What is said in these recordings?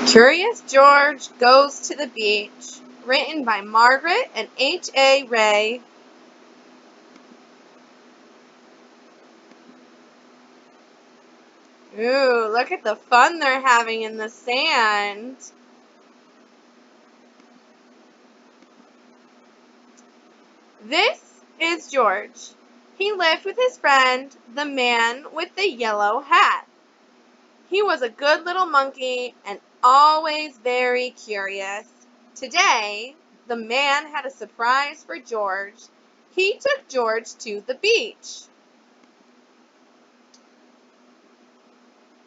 Curious George Goes to the Beach, written by Margret and H. Ray. Ooh, look at the fun they're having in the sand. This is George. He lived with his friend, the man with the yellow hat. He was a good little monkey and always very curious. Today, the man had a surprise for George. He took George to the beach.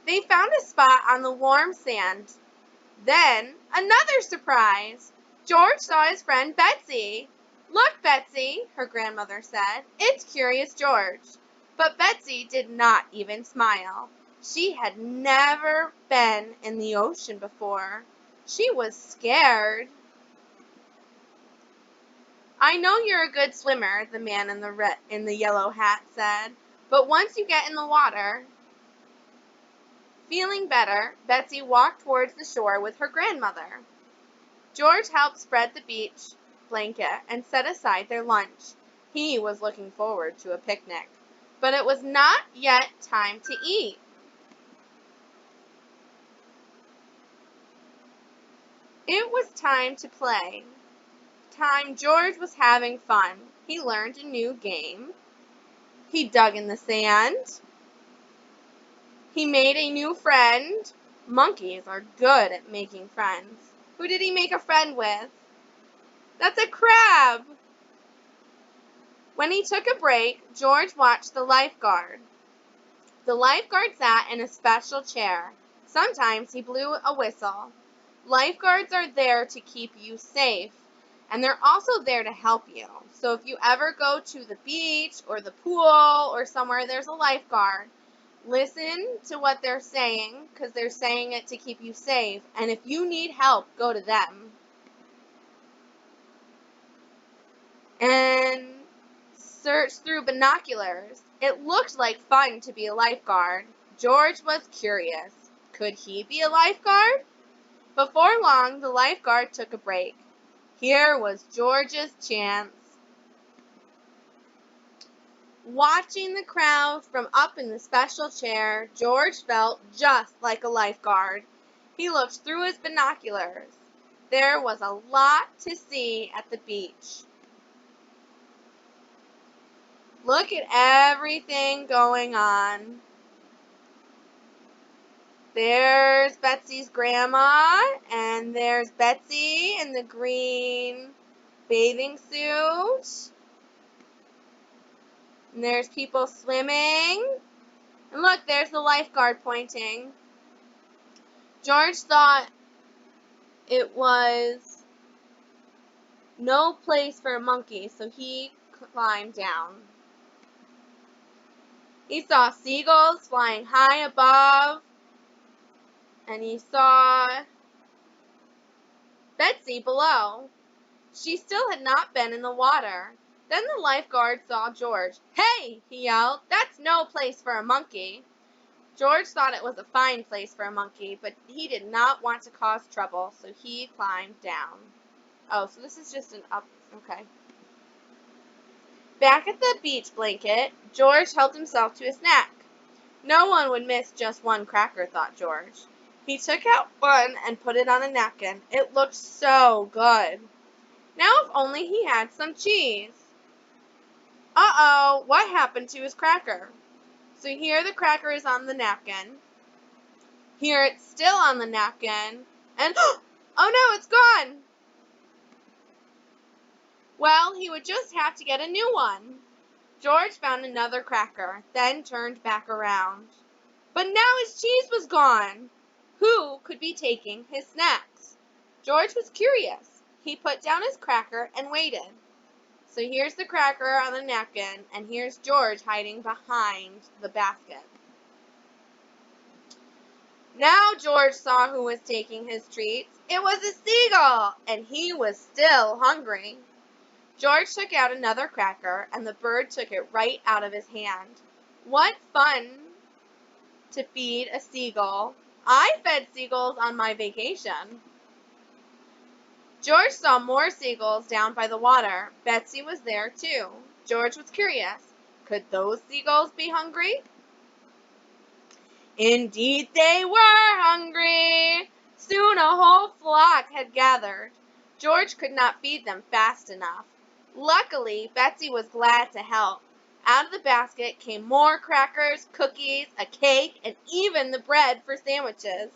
They found a spot on the warm sand. Then, another surprise! George saw his friend Betsy. "Look, Betsy," her grandmother said. "It's Curious George." But Betsy did not even smile. She had never been in the ocean before. She was scared. "I know you're a good swimmer," the man in the yellow hat said. "But once you get in the water..." Feeling better, Betsy walked towards the shore with her grandmother. George helped spread the beach blanket and set aside their lunch. He was looking forward to a picnic, but it was not yet time to eat. It was time to play. George was having fun. He learned a new game. He dug in the sand. He made a new friend. Monkeys are good at making friends. Who did he make a friend with? That's a crab! When he took a break, George watched the lifeguard. The lifeguard sat in a special chair. Sometimes he blew a whistle. Lifeguards are there to keep you safe, and they're also there to help you. So if you ever go to the beach or the pool or somewhere there's a lifeguard, listen to what they're saying, because they're saying it to keep you safe. And if you need help, go to them. And search through binoculars. It looked like fun to be a lifeguard. George was curious. Could he be a lifeguard? Before long, the lifeguard took a break. Here was George's chance. Watching the crowd from up in the special chair, George felt just like a lifeguard. He looked through his binoculars. There was a lot to see at the beach. Look at everything going on. There's Betsy's grandma, and there's Betsy in the green bathing suit. And there's people swimming. And look, there's the lifeguard pointing. George thought it was no place for a monkey, so he climbed down. He saw seagulls flying high above, and he saw Betsy below. She still had not been in the water. Then the lifeguard saw George. "Hey!" he yelled. "That's no place for a monkey." George thought it was a fine place for a monkey, but he did not want to cause trouble, so he climbed down. Oh, so this is just an up. Okay. Back at the beach blanket, George helped himself to a snack. No one would miss just one cracker, thought George. He took out one and put it on a napkin. It looked so good. Now if only he had some cheese. Uh-oh, what happened to his cracker? So here the cracker is on the napkin. Here it's still on the napkin. And, oh no, it's gone! Well, he would just have to get a new one. George found another cracker, then turned back around. But now his cheese was gone. Who could be taking his snacks? George was curious. He put down his cracker and waited. So here's the cracker on the napkin, and here's George hiding behind the basket. Now George saw who was taking his treats. It was a seagull, and he was still hungry. George took out another cracker, and the bird took it right out of his hand. What fun to feed a seagull. I fed seagulls on my vacation. George saw more seagulls down by the water. Betsy was there too. George was curious. Could those seagulls be hungry? Indeed they were hungry. Soon a whole flock had gathered. George could not feed them fast enough. Luckily, Betsy was glad to help. Out of the basket came more crackers, cookies, a cake, and even the bread for sandwiches.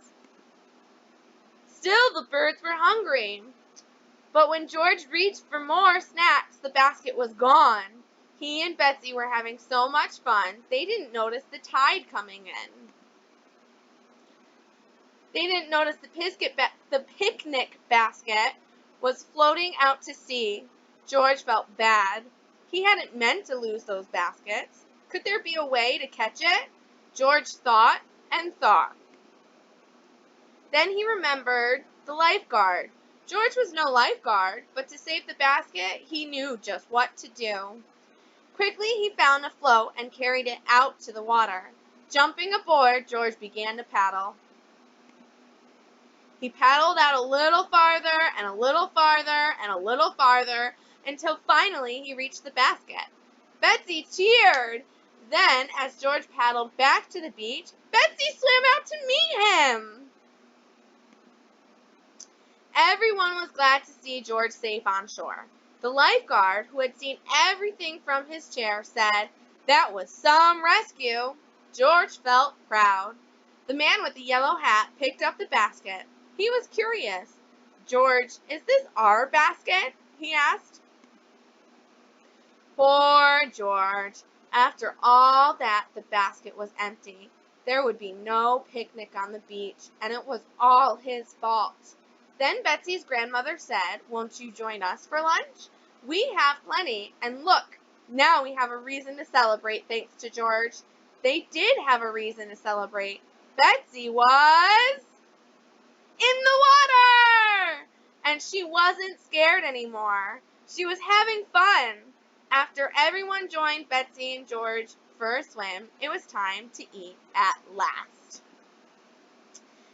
Still, the birds were hungry. But when George reached for more snacks, the basket was gone. He and Betsy were having so much fun, they didn't notice the tide coming in. They didn't notice the picnic basket was floating out to sea. George felt bad. He hadn't meant to lose those baskets. Could there be a way to catch it? George thought and thought. Then he remembered the lifeguard. George was no lifeguard, but to save the basket, he knew just what to do. Quickly, he found a float and carried it out to the water. Jumping aboard, George began to paddle. He paddled out a little farther and a little farther and a little farther until finally he reached the basket. Betsy cheered. Then, as George paddled back to the beach, Betsy swam out to meet him. Everyone was glad to see George safe on shore. The lifeguard, who had seen everything from his chair, said, "That was some rescue." George felt proud. The man with the yellow hat picked up the basket. He was curious. "George, is this our basket?" he asked. Poor George. After all that, the basket was empty. There would be no picnic on the beach, and it was all his fault. Then Betsy's grandmother said, "Won't you join us for lunch? We have plenty, and look, now we have a reason to celebrate thanks to George." They did have a reason to celebrate. Betsy was in the water! And she wasn't scared anymore. She was having fun. After everyone joined Betsy and George for a swim, it was time to eat at last.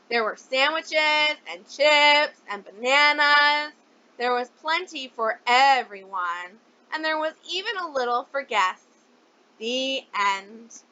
There were sandwiches and chips and bananas. There was plenty for everyone. And there was even a little for guests. The end.